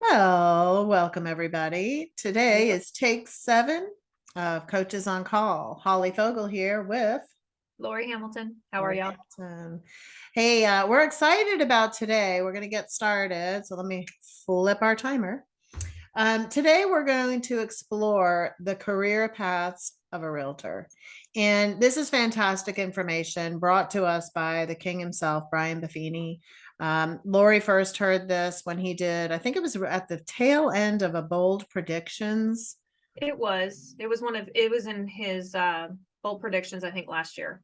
Well, welcome everybody. Today Hello. is take 7 of Coaches on Call. Holly Fogel here with Lori Hamilton, how are Lori y'all? Hamilton. Hey, we're excited about today. We're going to get started. So let me flip our timer. Today, we're going to explore the career paths of a realtor. And this is fantastic information brought to us by the king himself, Brian Buffini. Lori first heard this when he did, I think it was at the tail end of a Bold Predictions. It was in his bold predictions, I think, last year.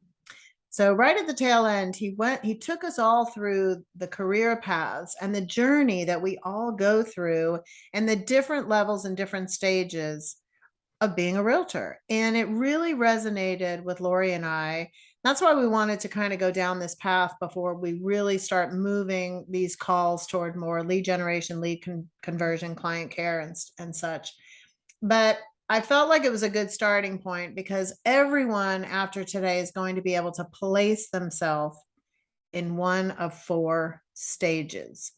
So right at the tail end, he took us all through the career paths and the journey that we all go through and the different levels and different stages of being a realtor. And it really resonated with Lori and I. That's why we wanted to kind of go down this path before we really start moving these calls toward more lead generation, conversion, client care, and such. But I felt like it was a good starting point because everyone after today is going to be able to place themselves in one of 4 stages.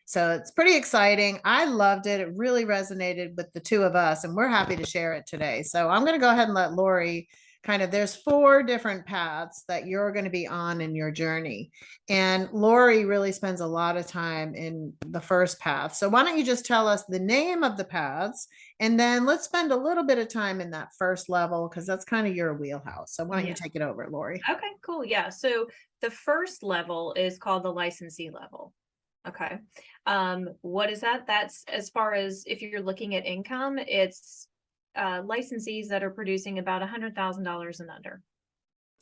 So it's pretty exciting. I loved it. It really resonated with the two of us, and we're happy to share it today. So I'm going to go ahead and let Lori there's 4 different paths that you're going to be on in your journey. And Lori really spends a lot of time in the first path. So why don't you just tell us the name of the paths, and then let's spend a little bit of time in that first level because that's kind of your wheelhouse. So why don't you Yeah. take it over, Lori? Okay, cool. Yeah. So the first level is called the licensee level. Okay. What is that? That's as far as if you're looking at income, it's licensees that are producing about $100,000 and under.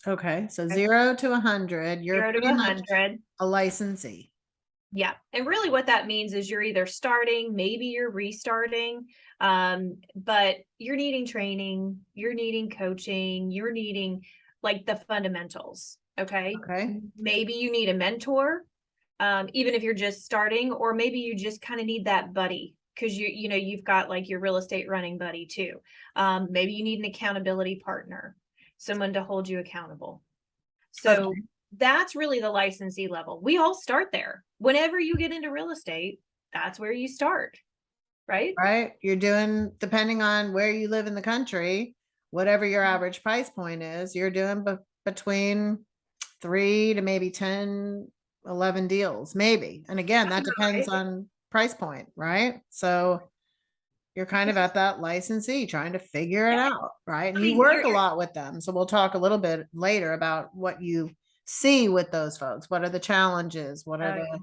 Okay, so Okay. 0 to 100, you're 0 to pretty much 100. a licensee. Yeah. And really what that means is you're either starting, maybe you're restarting, but you're needing training, you're needing coaching, you're needing like the fundamentals. Okay. Okay, Maybe you need a mentor, even if you're just starting, or maybe you just kind of need that buddy because you've got like your real estate running buddy too. Maybe you need an accountability partner, someone to hold you accountable. So okay, that's really the licensee level. We all start there. Whenever you get into real estate, that's where you start, right? right. You're doing, depending on where you live in the country, whatever your average price point is, you're doing between 3 to maybe 10, 11 deals, maybe. And again, that depends Right. on price point, right? So you're kind of at that licensee trying to figure it Yeah. out, right? I And you mean, work a lot with them. So we'll talk a little bit later about what you see with those folks. What are the challenges? What are oh yeah.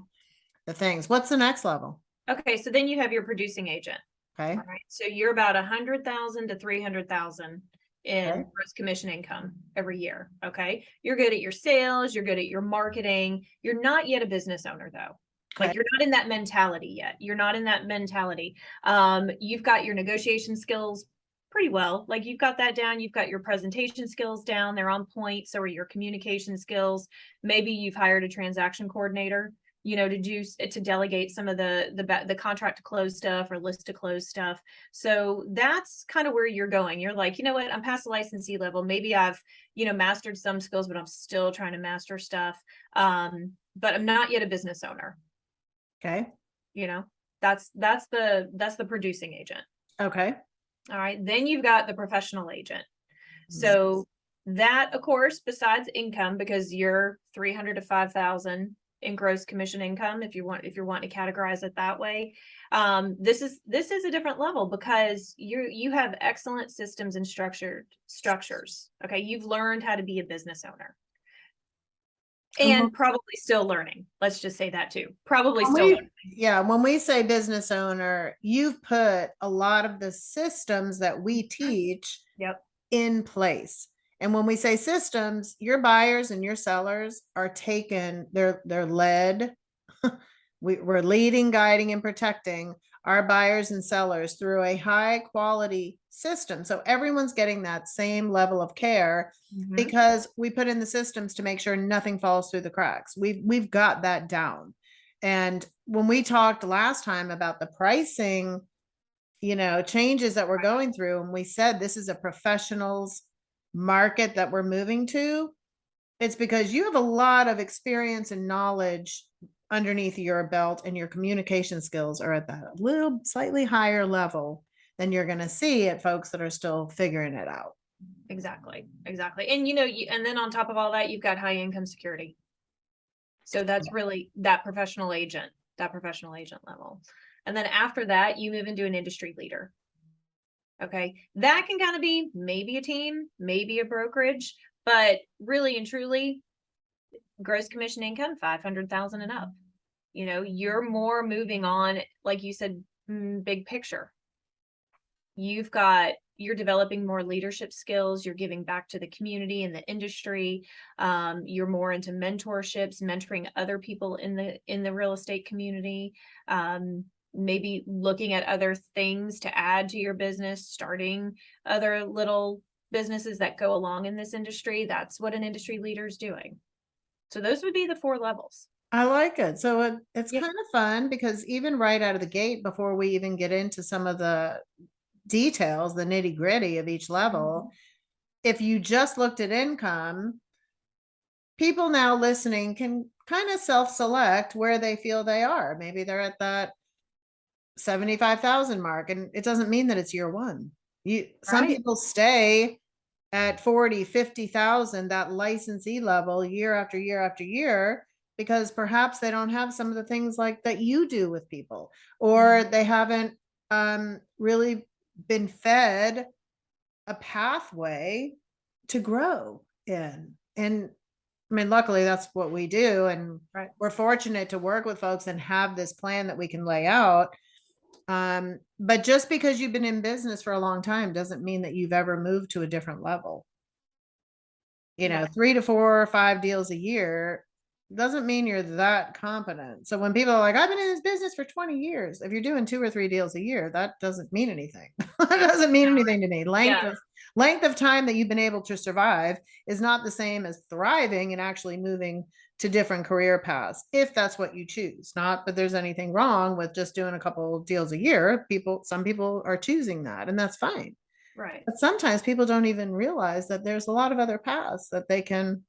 the things? What's the next level? Okay, so then you have your producing agent. Okay. All right. So you're about 100,000 to 300,000 Okay. in gross commission income every year. Okay. You're good at your sales, you're good at your marketing. You're not yet a business owner though. Okay. Like you're not in that mentality yet. You're not in that mentality. You've got your negotiation skills pretty well. Like you've got that down. You've got your presentation skills down. They're on point. So are your communication skills. Maybe you've hired a transaction coordinator, to delegate some of the contract to close stuff or list to close stuff. So that's kind of where you're going. You're like, you know what, I'm past the licensee level. Maybe I've, mastered some skills, but I'm still trying to master stuff. But I'm not yet a business owner. Okay. you know that's the producing agent. Okay. All right, then you've got the professional agent. So that, of course, besides income, because you're 300 to 5,000 in gross commission income, if you're wanting to categorize it that way, this is a different level because you have excellent systems and structures. Okay, you've learned how to be a business owner and probably still learning. Let's just say that too. Probably When still we, learning. yeah, when we say business owner, you've put a lot of the systems that we teach Yep. in place. And when we say systems, your buyers and your sellers are taken, they're led. We're leading, guiding, and protecting our buyers and sellers through a high quality system. So everyone's getting that same level of care Mm-hmm. because we put in the systems to make sure nothing falls through the cracks. We've got that down. And when we talked last time about the pricing, changes that we're going through, and we said this is a professionals market that we're moving to, it's because you have a lot of experience and knowledge underneath your belt and your communication skills are at that little slightly higher level than you're going to see at folks that are still figuring it out. Exactly. Exactly. And and then on top of all that, you've got high income security. So that's really that professional agent level. And then after that, you move into an industry leader. Okay. That can kind of be maybe a team, maybe a brokerage, but really and truly, gross commission income, 500,000 and up. You're more moving on, like you said, big picture. You're developing more leadership skills. You're giving back to the community and the industry. You're more into mentorships, mentoring other people in the real estate community. Maybe looking at other things to add to your business, starting other little businesses that go along in this industry. That's what an industry leader is doing. So those would be the 4 levels. I like it. So it's Yeah. kind of fun because even right out of the gate, before we even get into some of the details, the nitty gritty of each level, if you just looked at income, people now listening can kind of self-select where they feel they are. Maybe they're at that 75,000 mark, and it doesn't mean that it's year one. Some Right. people stay at 40, 50,000, that licensee level year after year after year, because perhaps they don't have some of the things like that you do with people, or they haven't really been fed a pathway to grow in. And I mean, luckily that's what we do. And Right. we're fortunate to work with folks and have this plan that we can lay out. But just because you've been in business for a long time doesn't mean that you've ever moved to a different level. 3 to 4 or 5 deals a year doesn't mean you're that competent. So when people are like, I've been in this business for 20 years, if you're doing 2 or 3 deals a year, that doesn't mean anything. That doesn't mean anything to me. Length of time that you've been able to survive is not the same as thriving and actually moving to different career paths, if that's what you choose. Not that there's anything wrong with just doing a couple of deals a year. Some people are choosing that, and that's fine. Right. But sometimes people don't even realize that there's a lot of other paths that they can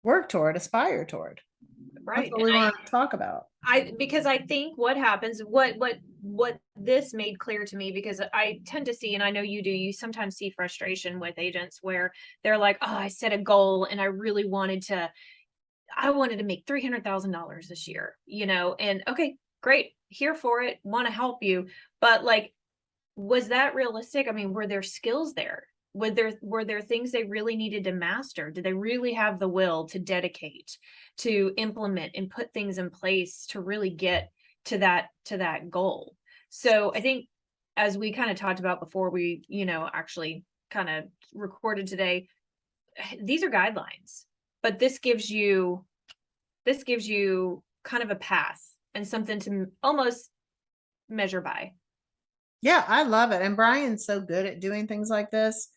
work toward, aspire toward. Right. That's what we want to talk about. Because I think what happens, what this made clear to me, because I tend to see, and I know you do, you sometimes see frustration with agents where they're like, oh, I set a goal and I really wanted to make $300,000 this year, and okay, great, here for it, want to help you. But like, was that realistic? I mean, were there skills there? Were there things they really needed to master? Did they really have the will to dedicate, to implement and put things in place to really get to that goal? So I think, as we kind of talked about before we, actually kind of recorded today, these are guidelines, but this gives you kind of a path and something to almost measure by. Yeah, I love it. And Brian's so good at doing things like this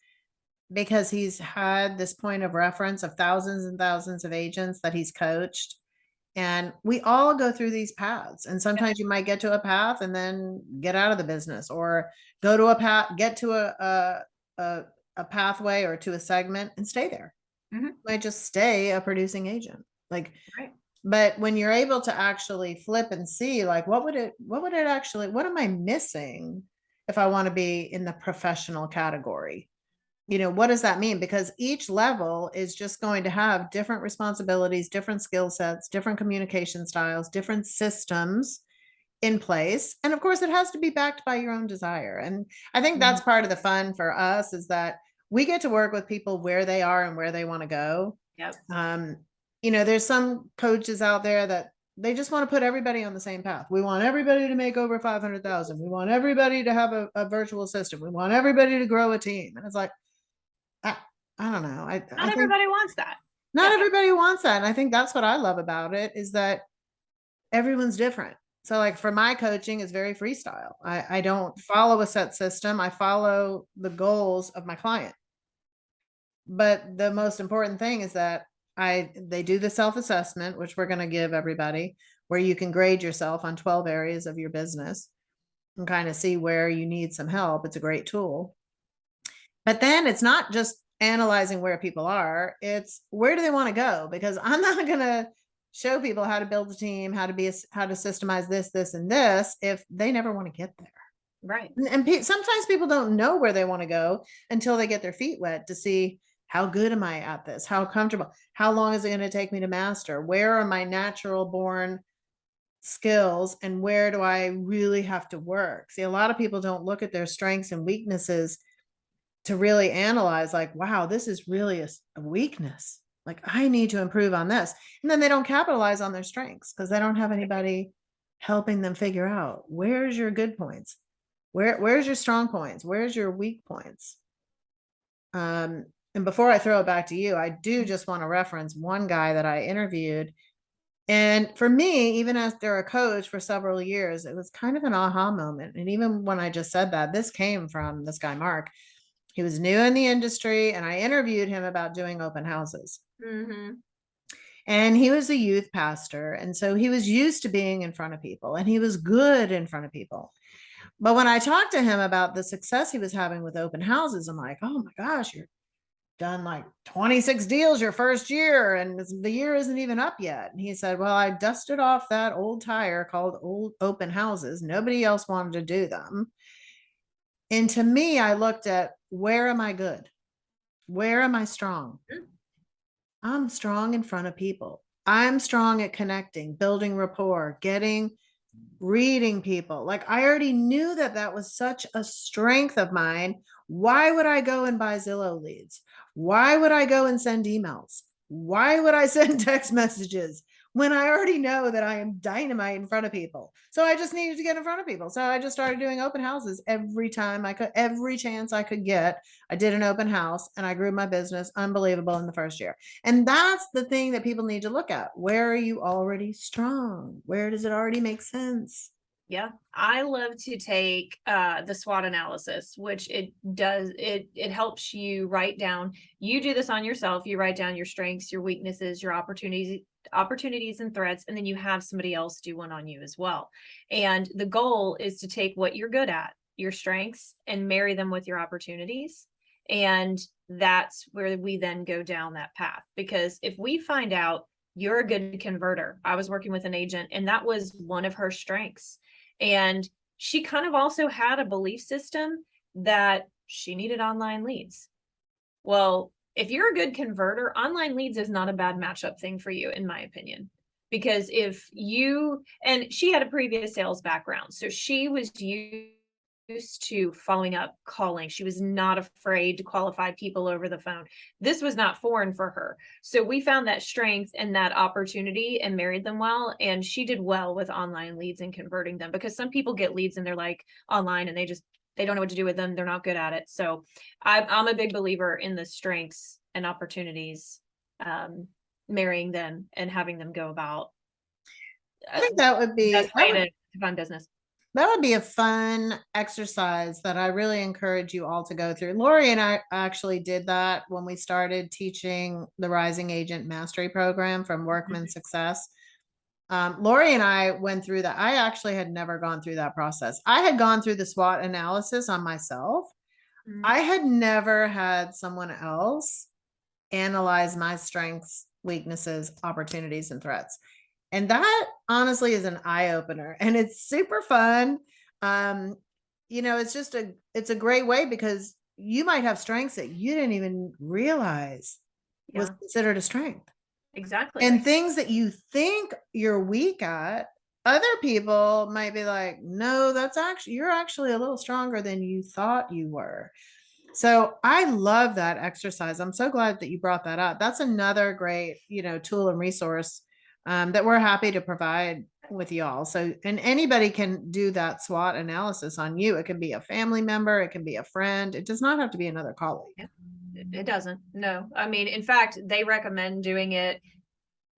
because he's had this point of reference of thousands and thousands of agents that he's coached. And we all go through these paths. And sometimes you might get to a path and then get out of the business, or go to a path, get to a pathway or to a segment and stay there. Mm-hmm. You might just stay a producing agent. Like, right. But when you're able to actually flip and see, like, what am I missing if I want to be in the professional category? What does that mean? Because each level is just going to have different responsibilities, different skill sets, different communication styles, different systems in place. And of course, it has to be backed by your own desire. And I think that's part of the fun for us, is that we get to work with people where they are and where they want to go. Yep. There's some coaches out there that they just want to put everybody on the same path. We want everybody to make over 500,000. We want everybody to have a virtual assistant. We want everybody to grow a team. And it's like, I don't know. Not everybody wants that. Not everybody wants that. And I think that's what I love about it, is that everyone's different. So like for my coaching, is very freestyle. I don't follow a set system. I follow the goals of my client. But the most important thing is that they do the self-assessment, which we're going to give everybody, where you can grade yourself on 12 areas of your business and kind of see where you need some help. It's a great tool. But then it's not just analyzing where people are, it's where do they want to go? Because I'm not going to show people how to build a team, how to how to systemize this, and this if they never want to get there? Right. And sometimes people don't know where they want to go until they get their feet wet to see how good am I at this? How comfortable? How long is it going to take me to master? Where are my natural born skills and where do I really have to work? See, a lot of people don't look at their strengths and weaknesses to really analyze, like, wow, this is really a weakness. Like, I need to improve on this. And then they don't capitalize on their strengths because they don't have anybody helping them figure out where's your good points, where's your strong points, where's your weak points. And before I throw it back to you, I do just want to reference one guy that I interviewed. And for me, even after a coach for several years, it was kind of an aha moment. And even when I just said that, this came from this guy, Mark. He was new in the industry, and I interviewed him about doing open houses. Mm-hmm. And he was a youth pastor. And so he was used to being in front of people, and he was good in front of people. But when I talked to him about the success he was having with open houses, I'm like, oh my gosh, you're done like 26 deals your first year, and the year isn't even up yet. And he said, well, I dusted off that old tire called old open houses. Nobody else wanted to do them. And to me, I looked at, where am I good? Where am I strong? I'm strong in front of people. I'm strong at connecting, building rapport, reading people. Like, I already knew that that was such a strength of mine. Why would I go and buy Zillow leads? Why would I go and send emails? Why would I send text messages when I already know that I am dynamite in front of people? So I just needed to get in front of people. So I just started doing open houses every time I could, every chance I could get. I did an open house and I grew my business unbelievable in the first year. And that's the thing that people need to look at. Where are you already strong? Where does it already make sense? Yeah, I love to take the SWOT analysis, which it helps you write down. You do this on yourself. You write down your strengths, your weaknesses, your opportunities and threats, and then you have somebody else do one on you as well. And the goal is to take what you're good at, your strengths, and marry them with your opportunities. And that's where we then go down that path. Because if we find out you're a good converter, I was working with an agent and that was one of her strengths. And she kind of also had a belief system that she needed online leads. Well, if you're a good converter, online leads is not a bad matchup thing for you, in my opinion. Because if you, and she had a previous sales background, so she was used to following up, calling. She was not afraid to qualify people over the phone. This was not foreign for her. So we found that strength and that opportunity and married them well. And she did well with online leads and converting them, because some people get leads and they're like online and they don't know what to do with them. They're not good at it. So I'm a big believer in the strengths and opportunities, marrying them and having them go about. I think that would be Best way to run business. That would be a fun exercise that I really encourage you all to go through. Lori and I actually did that when we started teaching the Rising Agent Mastery Program from Workman Success. Lori and I went through that. I actually had never gone through that process. I had gone through the SWOT analysis on myself. I had never had someone else analyze my strengths, weaknesses, opportunities, and threats. And that honestly is an eye opener, and it's super fun. It's a great way because you might have strengths that you didn't even realize was considered a strength. Exactly. And things that you think you're weak at, other people might be like, no, you're actually a little stronger than you thought you were. So I love that exercise. I'm so glad that you brought that up. That's another great, tool and resource that we're happy to provide with y'all. So, and anybody can do that SWOT analysis on you. It can be a family member, it can be a friend. It does not have to be another colleague. It doesn't. No, I mean, in fact, they recommend doing it.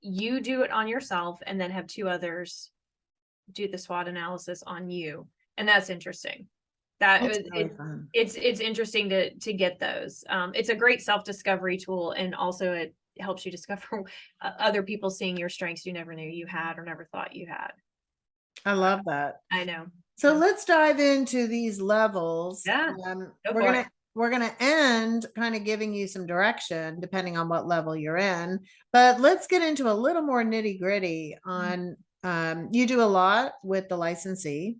You do it on yourself and then have two others do the SWOT analysis on you. And that's interesting. It's interesting to get those. It's a great self-discovery tool, and also it helps you discover other people seeing your strengths you never knew you had or never thought you had. I love that. I know. So let's dive into these levels. Yeah. we're going to end kind of giving you some direction depending on what level you're in. But let's get into a little more nitty gritty on, you do a lot with the licensee.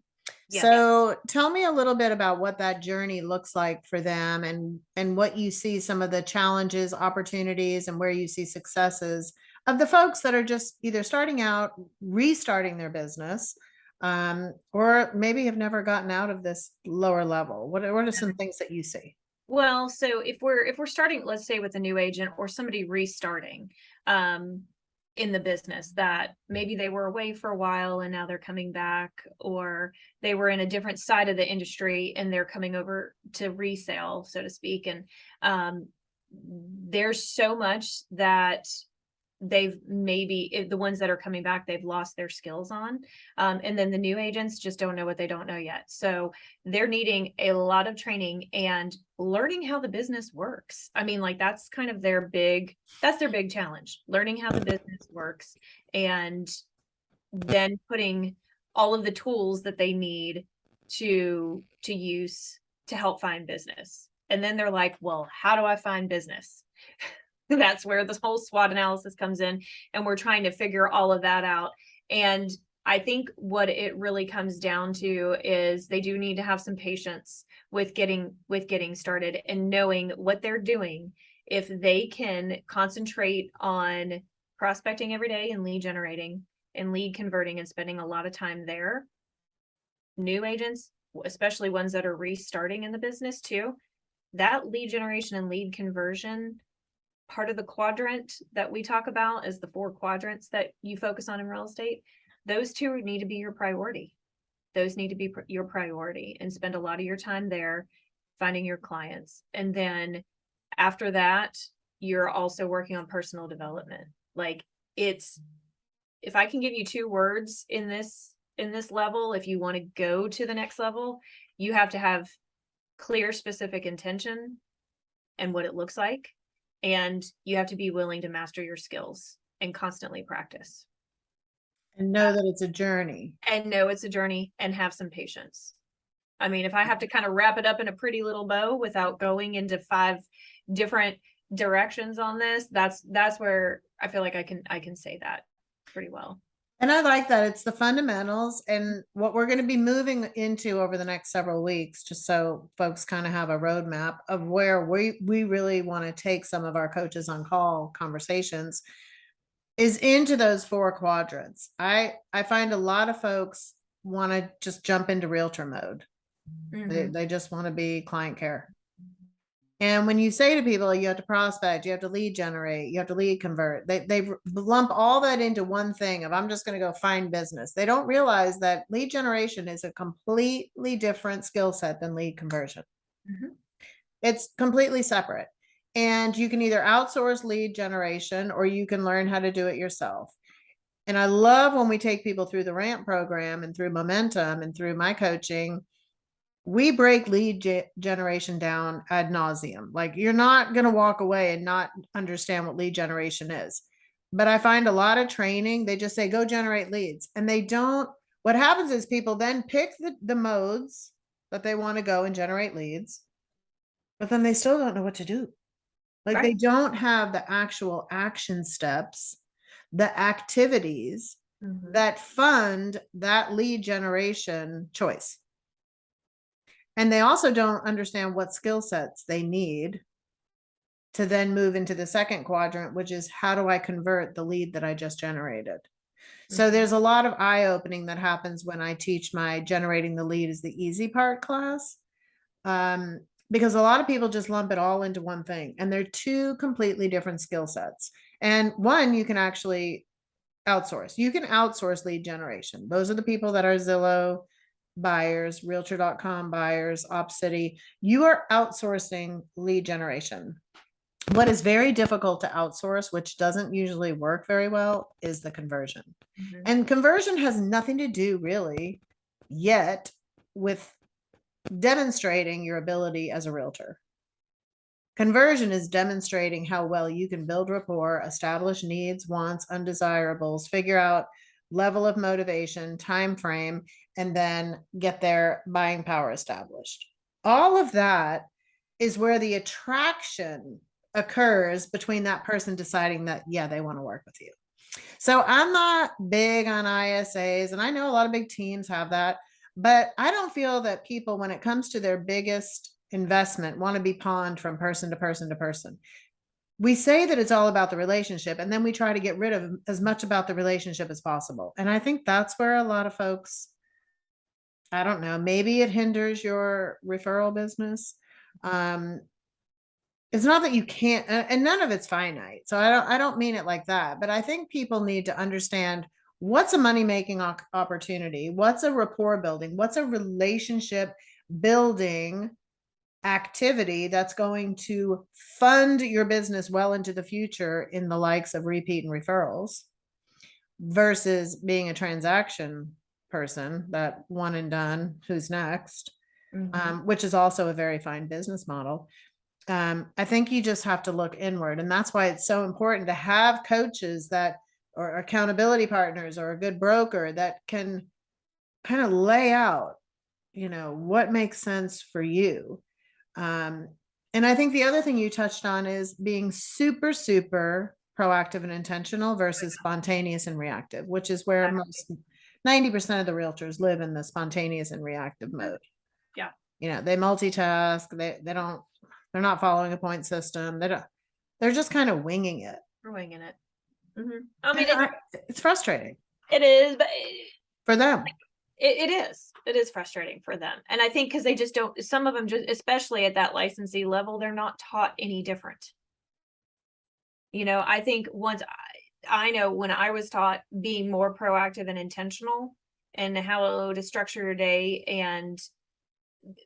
Yes. So tell me a little bit about what that journey looks like for them, and what you see some of the challenges, opportunities, and where you see successes of the folks that are just either starting out, restarting their business, or maybe have never gotten out of this lower level. What are some things that you see? Well, so if we're starting, let's say with a new agent or somebody restarting in the business, that maybe they were away for a while and now they're coming back, or they were in a different side of the industry and they're coming over to resale, so to speak. And there's so much that they've maybe the ones that are coming back, they've lost their skills on. And then the new agents just don't know what they don't know yet. So they're needing a lot of training and learning how the business works. I mean, like that's kind of that's their big challenge, learning how the business works, and then putting all of the tools that they need to use to help find business. And then they're like, well, how do I find business? That's where this whole SWOT analysis comes in, and we're trying to figure all of that out. And I think what it really comes down to is they do need to have some patience with getting started and knowing what they're doing. If they can concentrate on prospecting every day and lead generating and lead converting and spending a lot of time there, new agents, especially ones that are restarting in the business too, that lead generation and lead conversion part of the quadrant that we talk about is the 4 quadrants that you focus on in real estate. Those 2 need to be your priority. Those need to be your priority, and spend a lot of your time there finding your clients. And then after that, you're also working on personal development. Like if I can give you 2 words in this level, if you want to go to the next level, you have to have clear, specific intention and what it looks like. And you have to be willing to master your skills and constantly practice. And know that it's a journey. And know it's a journey, and have some patience. I mean, if I have to kind of wrap it up in a pretty little bow without going into 5 different directions on this, that's where I feel like I can say that pretty well. And I like that it's the fundamentals, and what we're going to be moving into over the next several weeks, just so folks kind of have a roadmap of where we really want to take some of our coaches on call conversations, is into those 4 quadrants. I find a lot of folks want to just jump into realtor mode. They just want to be client care. And when you say to people, you have to prospect, you have to lead generate, you have to lead convert, they lump all that into one thing of, I'm just going to go find business. They don't realize that lead generation is a completely different skill set than lead conversion. It's completely separate. And you can either outsource lead generation or you can learn how to do it yourself. And I love when we take people through the RAMP program and through Momentum and through my coaching, we break lead generation down ad nauseum. Like, you're not going to walk away and not understand what lead generation is. But I find a lot of training, they just say, go generate leads. And they don't, what happens is people then pick the modes that they want to go and generate leads, but then they still don't know what to do. Like, they don't have the actual action steps, the activities that fund that lead generation choice. And they also don't understand what skill sets they need to then move into the second quadrant, which is, how do I convert the lead that I just generated? So there's a lot of eye-opening that happens when I teach my generating the lead is the easy part class. Because a lot of people just lump it all into one thing, and they're 2 completely different skill sets. And one, you can actually outsource. You can outsource lead generation. Those are the people that are Zillow buyers, realtor.com buyers, OpCity. You are outsourcing lead generation. What is very difficult to outsource, which doesn't usually work very well, is the conversion. And conversion has nothing to do really yet with demonstrating your ability as a realtor. Conversion is demonstrating how well you can build rapport, establish needs, wants, undesirables, figure out level of motivation, time frame, and then get their buying power established. All of that is where the attraction occurs between that person deciding that, yeah, they want to work with you. So I'm not big on ISAs, and I know a lot of big teams have that, but I don't feel that people, when it comes to their biggest investment, want to be pawned from person to person to person. We say that it's all about the relationship, and then we try to get rid of as much about the relationship as possible. And I think that's where a lot of folks, I don't know, maybe it hinders your referral business. It's not that you can't, and none of it's finite. So I don't mean it like that, but I think people need to understand what's a money making opportunity, what's a rapport building, what's a relationship building activity that's going to fund your business well into the future in the likes of repeat and referrals versus being a transaction person, that one and done, who's next, which is also a very fine business model. I think you just have to look inward. And that's why it's so important to have coaches that, or accountability partners, or a good broker that can kind of lay out, what makes sense for you. And I think the other thing you touched on is being super, super proactive and intentional versus spontaneous and reactive, which is where most 90% of the realtors live, in the spontaneous and reactive mode. Yeah. They multitask, they're not following a point system. They're just kind of winging it. We're winging it. I mean, it's frustrating. It is, but for them. It is frustrating for them. And I think because they just don't, some of them just, especially at that licensee level, they're not taught any different. I think once I know when I was taught being more proactive and intentional and how to structure your day, and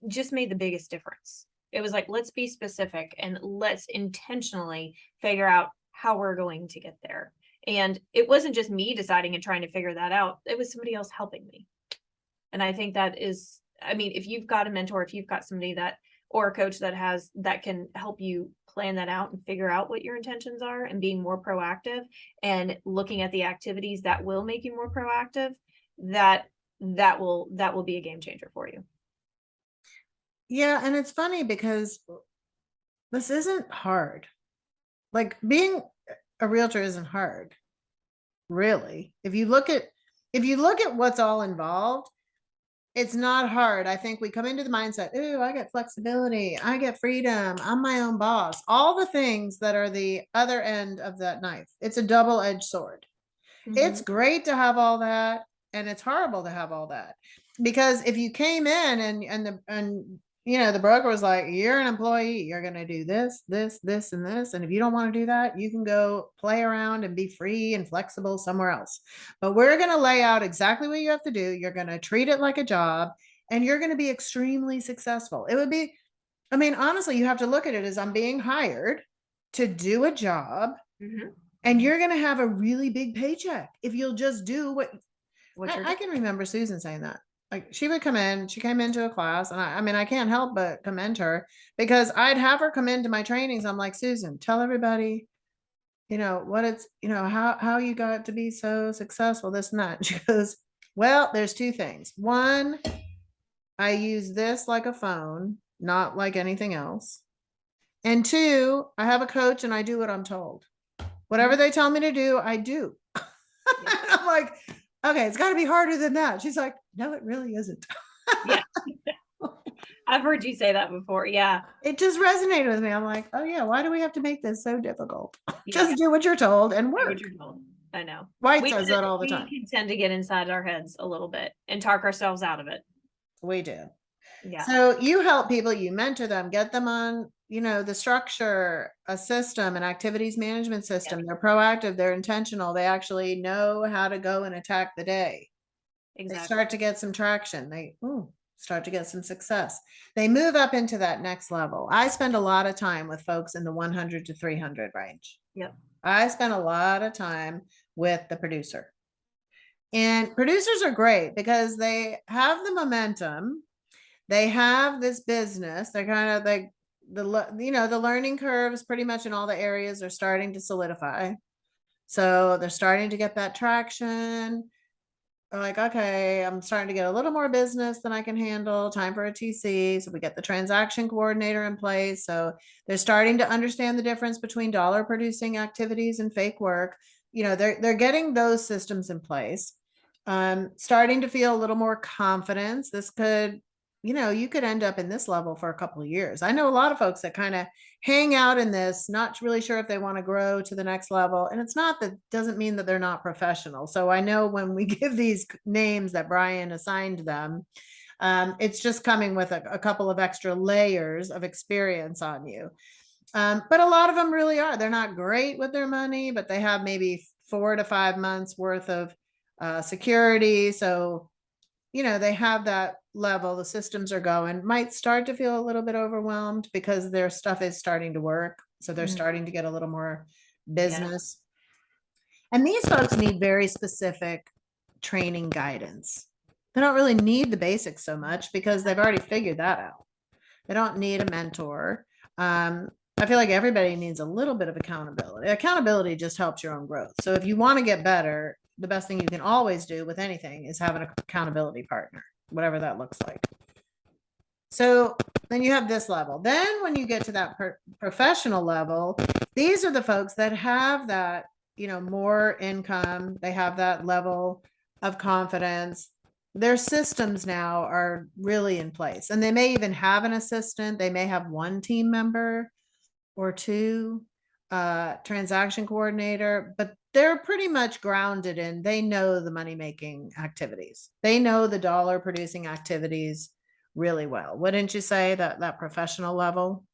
just made the biggest difference. It was like, let's be specific and let's intentionally figure out how we're going to get there. And it wasn't just me deciding and trying to figure that out. It was somebody else helping me. And I think that is, I mean, if you've got a mentor, if you've got somebody or a coach that can help you plan that out and figure out what your intentions are, and being more proactive and looking at the activities that will make you more proactive, that will be a game changer for you. Yeah. And it's funny because this isn't hard. Like, being a realtor isn't hard, really. If you look at what's all involved, it's not hard. I think we come into the mindset, ooh, I get flexibility, I get freedom, I'm my own boss, all the things that are the other end of that knife. It's a double-edged sword. It's great to have all that, and it's horrible to have all that, because if you came in and the broker was like, you're an employee, you're going to do this, this, this, and this, and if you don't want to do that, you can go play around and be free and flexible somewhere else. But we're going to lay out exactly what you have to do. You're going to treat it like a job, and you're going to be extremely successful. It would be, I mean, honestly, you have to look at it as, I'm being hired to do a job, and you're going to have a really big paycheck if you'll just do what I can remember Susan saying that. Like, she would come in, she came into a class, and I mean, I can't help but commend her, because I'd have her come into my trainings. I'm like, Susan, tell everybody, what it's, how you got to be so successful, this and that. And she goes, well, there's two things. One, I use this like a phone, not like anything else. And two, I have a coach and I do what I'm told. Whatever they tell me to do, I do. I'm like, okay, it's got to be harder than that. She's like, no, it really isn't. Yeah. I've heard you say that before. Yeah. It just resonated with me. I'm like, oh yeah, why do we have to make this so difficult? Just do what you're told and work. What you're told. I know. White says that all the time. We can tend to get inside our heads a little bit and talk ourselves out of it. We do. Yeah. So you help people, you mentor them, get them on, the structure, a system, an activities management system. Yep. They're proactive, they're intentional. They actually know how to go and attack the day. Exactly. They start to get some traction. They start to get some success. They move up into that next level. I spend a lot of time with folks in the 100 to 300 range. Yep. I spend a lot of time with the producer. And producers are great because they have the momentum. They have this business. They're kind of like the learning curves pretty much in all the areas are starting to solidify. So they're starting to get that traction. are like, okay, I'm starting to get a little more business than I can handle. Time for a TC. So we get the transaction coordinator in place. So they're starting to understand the difference between dollar producing activities and fake work. You know, they're getting those systems in place. Starting to feel a little more confidence. This could, you know, you could end up in this level for a couple of years. I know a lot of folks that kind of hang out in this, not really sure if they want to grow to the next level. And it's not that doesn't mean that they're not professional. So I know when we give these names that Brian assigned them, it's just coming with a couple of extra layers of experience on you. But a lot of them really are. They're not great with their money, but they have maybe 4 to 5 months worth of security. So, you know, they have that level, the systems are going, might start to feel a little bit overwhelmed because their stuff is starting to work. So they're starting to get a little more business. And these folks need very specific training guidance. They don't really need the basics so much because they've already figured that out. They don't need a mentor. I feel like everybody needs a little bit of accountability. Accountability just helps your own growth. So if you want to get better, the best thing you can always do with anything is have an accountability partner, whatever that looks like. So then you have this level. Then when you get to that professional level, these are the folks that have that, you know, more income. They have that level of confidence. Their systems now are really in place, and they may even have an assistant. They may have one team member or two, transaction coordinator, but they're pretty much grounded in, they know the money making activities. They know the dollar producing activities really well. Wouldn't you say that professional level?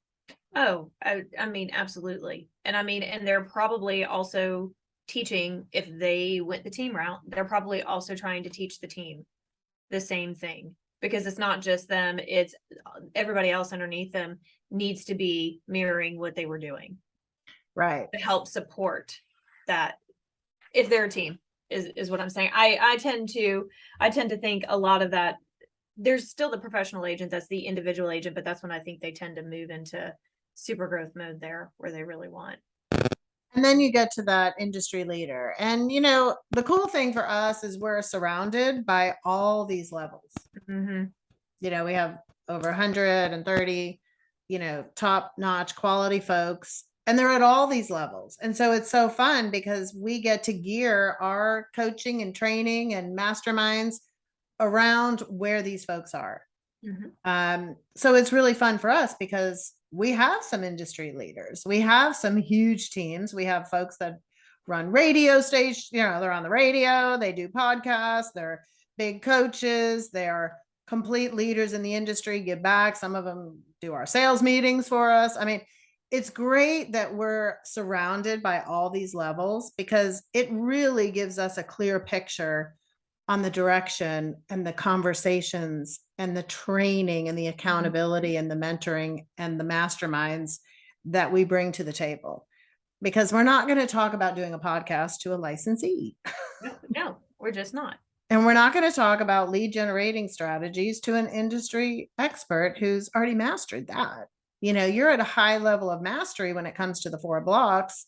Oh, I mean, absolutely. And I mean, and they're probably also teaching, if they went the team route, they're probably also trying to teach the team the same thing, because it's not just them, it's everybody else underneath them needs to be mirroring what they were doing Right. to help support that, if they're a team, is what I'm saying. I tend to think a lot of that, there's still the professional agent, that's the individual agent, but that's when I think they tend to move into super growth mode there, where they really want. And then you get to that industry leader. And, you know, the cool thing for us is we're surrounded by all these levels. Mm-hmm. You know, we have over 130, you know, top notch quality folks, and they're at all these levels. And so it's so fun because we get to gear our coaching and training and masterminds around where these folks are. So it's really fun for us because we have some industry leaders. We have some huge teams. We have folks that run radio station, you know, they're on the radio, they do podcasts, they're big coaches, they're complete leaders in the industry, give back. Some of them do our sales meetings for us. I mean, it's great that we're surrounded by all these levels because it really gives us a clear picture on the direction and the conversations and the training and the accountability and the mentoring and the masterminds that we bring to the table. Because we're not going to talk about doing a podcast to a licensee. No, we're just not. And we're not going to talk about lead generating strategies to an industry expert who's already mastered that. You know, you're at a high level of mastery when it comes to the 4 blocks.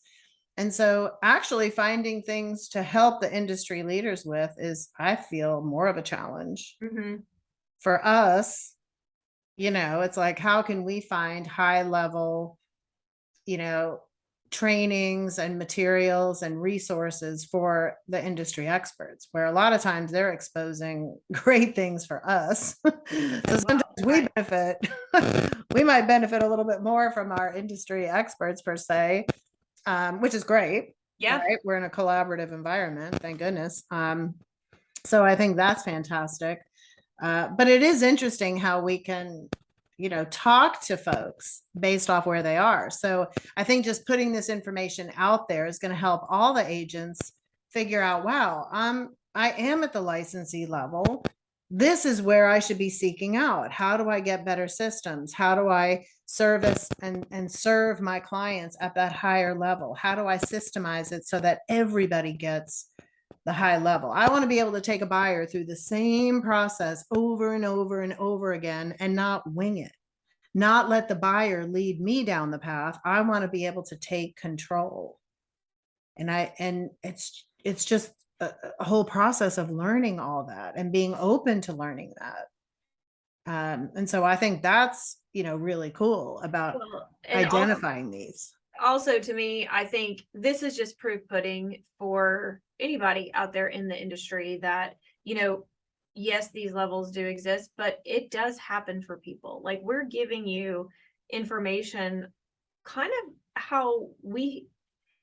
And so actually finding things to help the industry leaders with is, I feel, more of a challenge. For us. You know, it's like, how can we find high level, you know, trainings and materials and resources for the industry experts, where a lot of times they're exposing great things for us. So sometimes we benefit, we might benefit a little bit more from our industry experts per se, which is great. Yeah. Right? We're in a collaborative environment, thank goodness. So I think that's fantastic. But it is interesting how we can, you know, talk to folks based off where they are. So I think just putting this information out there is going to help all the agents figure out, wow, I am at the licensee level. This is where I should be seeking out. How do I get better systems? How do I service and serve my clients at that higher level? How do I systemize it so that everybody gets the high level? I want to be able to take a buyer through the same process over and over and over again and not wing it, not let the buyer lead me down the path. I want to be able to take control. And it's just a whole process of learning all that and being open to learning that. And so I think that's, really cool about Well, and also identifying these. also to me, I think this is just proof pudding for anybody out there in the industry that, yes, these levels do exist, but it does happen for people. Like, we're giving you information kind of how we've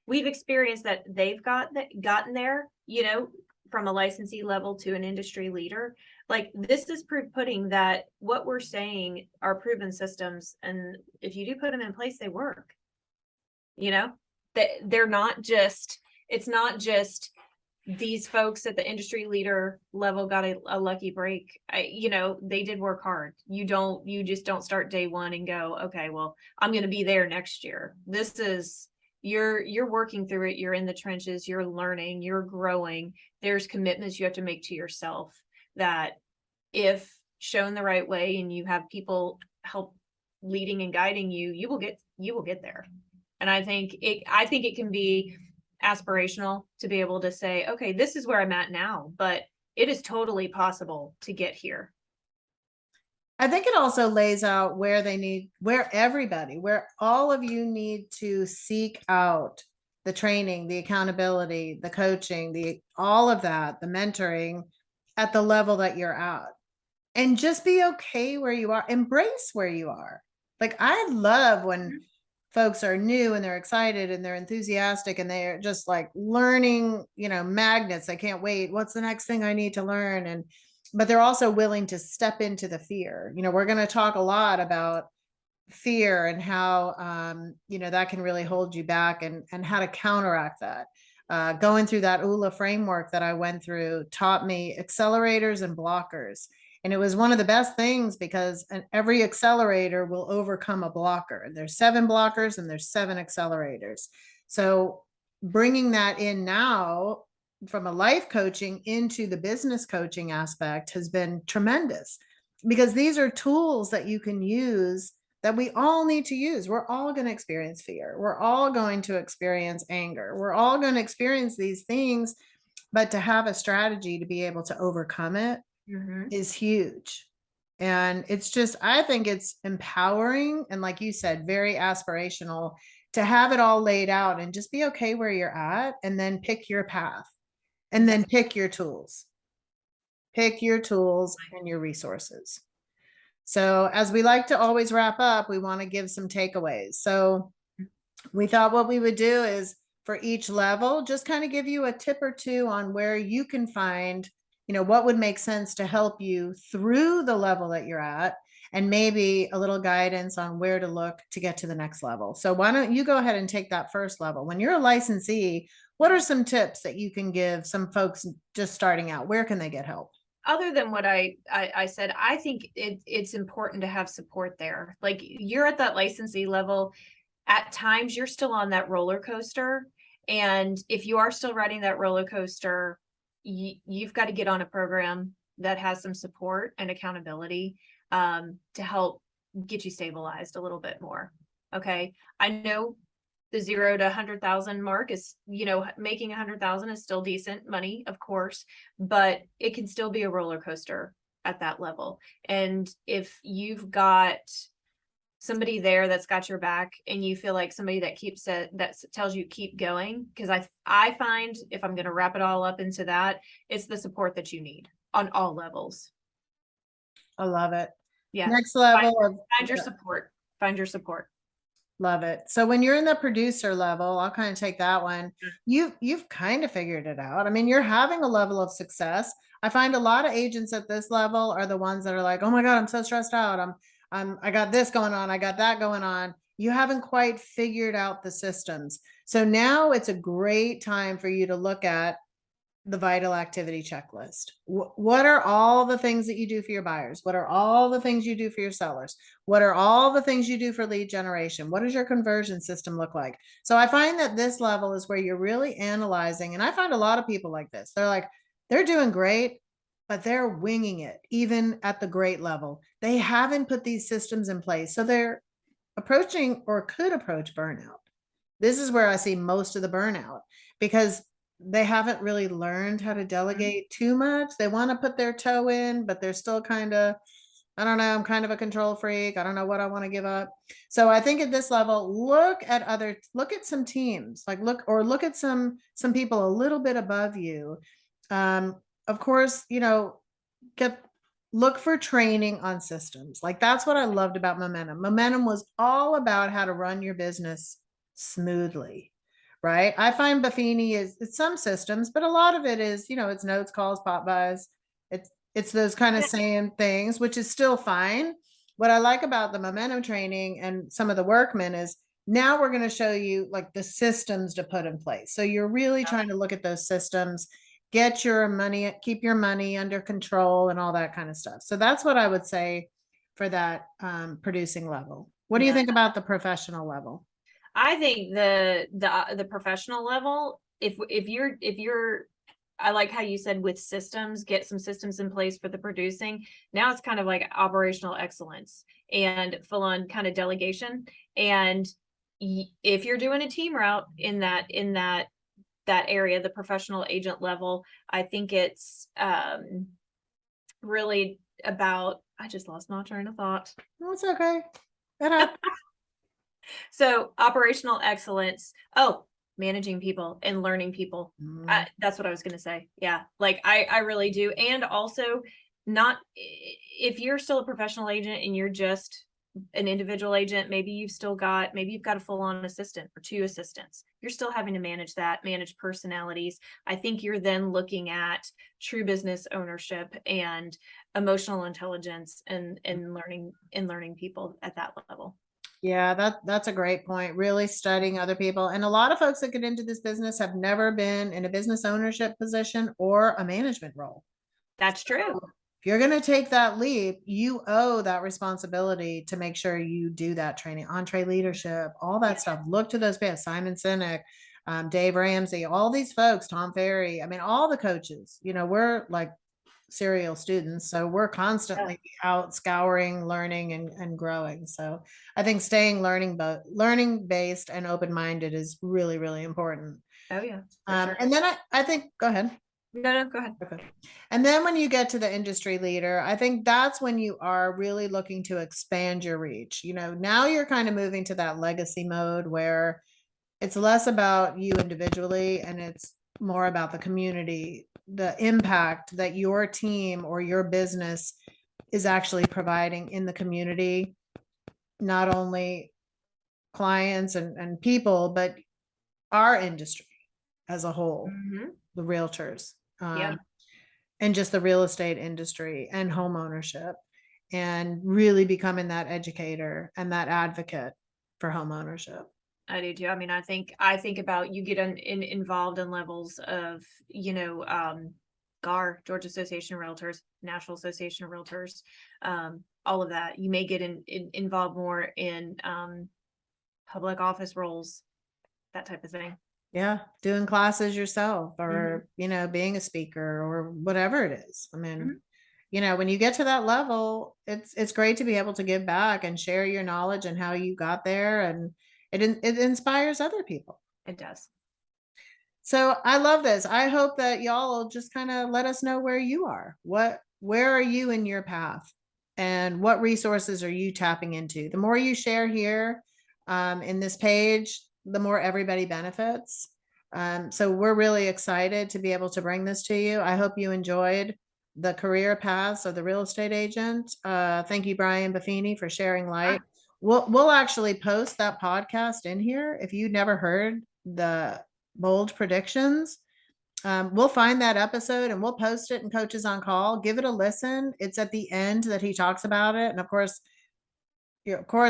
experienced that they've gotten there, from a licensee level to an industry leader. Like, this is proof pudding that what we're saying are proven systems, and if you do put them in place, they work. That they're not just, it's not just these folks at the industry leader level got a lucky break. They did work hard. You just don't start day one and go, okay, well, I'm going to be there next year. This is, you're working through it. You're in the trenches, you're learning, you're growing. There's commitments you have to make to yourself that, if shown the right way and you have people help leading and guiding you, you will get there. And I think it can be aspirational to be able to say, okay, this is where I'm at now, but it is totally possible to get here. I think it also lays out where where all of you need to seek out the training, the accountability, the coaching, all of that, the mentoring at the level that you're at. And just be okay where you are, embrace where you are. Like, I love when folks are new and they're excited and they're enthusiastic and they're just like learning, magnets. I can't wait. What's the next thing I need to learn? But they're also willing to step into the fear. We're going to talk a lot about fear and how, that can really hold you back, and how to counteract that. Going through that ULA framework that I went through taught me accelerators and blockers. And it was one of the best things, because every accelerator will overcome a blocker. There's 7 blockers and there's 7 accelerators. So bringing that in now from a life coaching into the business coaching aspect has been tremendous, because these are tools that you can use that we all need to use. We're all going to experience fear. We're all going to experience anger. We're all going to experience these things, but to have a strategy to be able to overcome it is huge. And it's just, I think it's empowering. And like you said, very aspirational to have it all laid out and just be okay where you're at, and then pick your path, and then pick your tools and your resources. So as we like to always wrap up, we want to give some takeaways. So we thought what we would do is, for each level, just kind of give you a tip or two on where you can find, what would make sense to help you through the level that you're at, and maybe a little guidance on where to look to get to the next level. So why don't you go ahead and take that first level? When you're a licensee, what are some tips that you can give some folks just starting out? Where can they get help? Other than what I said, I think it's important to have support there. Like, you're at that licensee level. At times you're still on that roller coaster. And if you are still riding that roller coaster, you've got to get on a program that has some support and accountability, to help get you stabilized a little bit more. Okay. I know the 0 to 100,000 mark is, making 100,000 is still decent money, of course, but it can still be a roller coaster at that level. And if you've got somebody there that's got your back, and you feel like somebody that that tells you keep going, because I find, if I'm going to wrap it all up into that, it's the support that you need on all levels. I love it. Yeah. Next level find your support. Find your support. Love it. So when you're in the producer level, I'll kind of take that one. You've kind of figured it out. I mean, you're having a level of success. I find a lot of agents at this level are the ones that are like, oh my God, I'm so stressed out. I got this going on. I got that going on. You haven't quite figured out the systems. So now it's a great time for you to look at the vital activity checklist. What are all the things that you do for your buyers? What are all the things you do for your sellers? What are all the things you do for lead generation? What does your conversion system look like? So I find that this level is where you're really analyzing. And I find a lot of people like this. They're doing great, but they're winging it, even at the great level. They haven't put these systems in place. So they're approaching, or could approach, burnout. This is where I see most of the burnout, because they haven't really learned how to delegate too much. They want to put their toe in, but they're still kind of, I don't know, I'm kind of a control freak. I don't know what I want to give up. So I think at this level, look at some teams, like look at some people a little bit above you. Of course, get look for training on systems. Like that's what I loved about Momentum. Momentum was all about how to run your business smoothly, right? I find Buffini is it's some systems, but a lot of it is, it's notes, calls, pop buys. It's those kind of Yeah. same things, which is still fine. What I like about the Momentum training and some of the workmen is now we're going to show you like the systems to put in place. So you're really trying to look at those systems, get your money, keep your money under control and all that kind of stuff. So that's what I would say for that producing level. What do you Yeah. think about the professional level? I think the professional level, if you're I like how you said with systems, get some systems in place for the producing. Now it's kind of like operational excellence and full on kind of delegation. And if you're doing a team route in that area, the professional agent level, I think it's really about, I just lost my train of thought. No, it's okay. It happens. So operational excellence. Oh, managing people and learning people. That's what I was going to say. Yeah. Like I really do. And also not, if you're still a professional agent and you're just an individual agent, maybe you've got a full on assistant or two assistants. You're still having to manage personalities. I think you're then looking at true business ownership and emotional intelligence and learning people at that level. Yeah, that's a great point. Really studying other people. And a lot of folks that get into this business have never been in a business ownership position or a management role. That's true. So if you're going to take that leap, you owe that responsibility to make sure you do that training, entree leadership, all that stuff. Look to those people, Simon Sinek, Dave Ramsey, all these folks, Tom Ferry. I mean, all the coaches, we're like serial students. So we're constantly out scouring, learning and growing. So I think staying learning based and open-minded is really, really important. Oh yeah. Sure. And then I think, go ahead. No, go ahead. Okay. And then when you get to the industry leader, I think that's when you are really looking to expand your reach. Now you're kind of moving to that legacy mode where it's less about you individually and it's more about the community, the impact that your team or your business is actually providing in the community, not only clients and people, but our industry as a whole, the realtors, and just the real estate industry and home ownership, and really becoming that educator and that advocate for home ownership. I do too. I mean, I think about you get involved in levels of, GAR, Georgia Association of Realtors, National Association of Realtors, all of that. You may get involved more in public office roles, that type of thing. Yeah, doing classes yourself or, being a speaker or whatever it is. I mean, when you get to that level, it's great to be able to give back and share your knowledge and how you got there, and it inspires other people. It does. So I love this. I hope that y'all will just kind of let us know where you are. Where are you in your path? And what resources are you tapping into? The more you share here in this page, the more everybody benefits. So we're really excited to be able to bring this to you. I hope you enjoyed the career paths of the real estate agent. Thank you, Brian Buffini, for sharing light. We'll actually post that podcast in here. If you never heard the bold predictions, we'll find that episode and we'll post it in Coaches on Call. Give it a listen. It's at the end that he talks about it. And of course,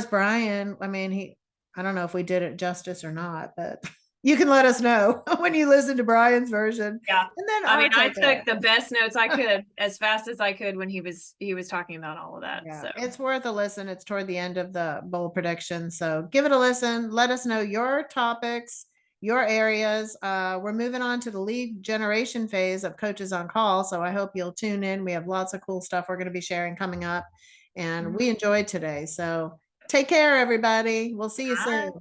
Brian, I mean, I don't know if we did it justice or not, but you can let us know when you listen to Brian's version. Yeah. And then I mean, I took the best notes I could as fast as I could when he was talking about all of that. Yeah, so it's worth a listen. It's toward the end of the bold prediction. So give it a listen. Let us know your topics, your areas. We're moving on to the lead generation phase of Coaches on Call. So I hope you'll tune in. We have lots of cool stuff we're going to be sharing coming up. And we enjoyed today. So take care, everybody. We'll see you soon.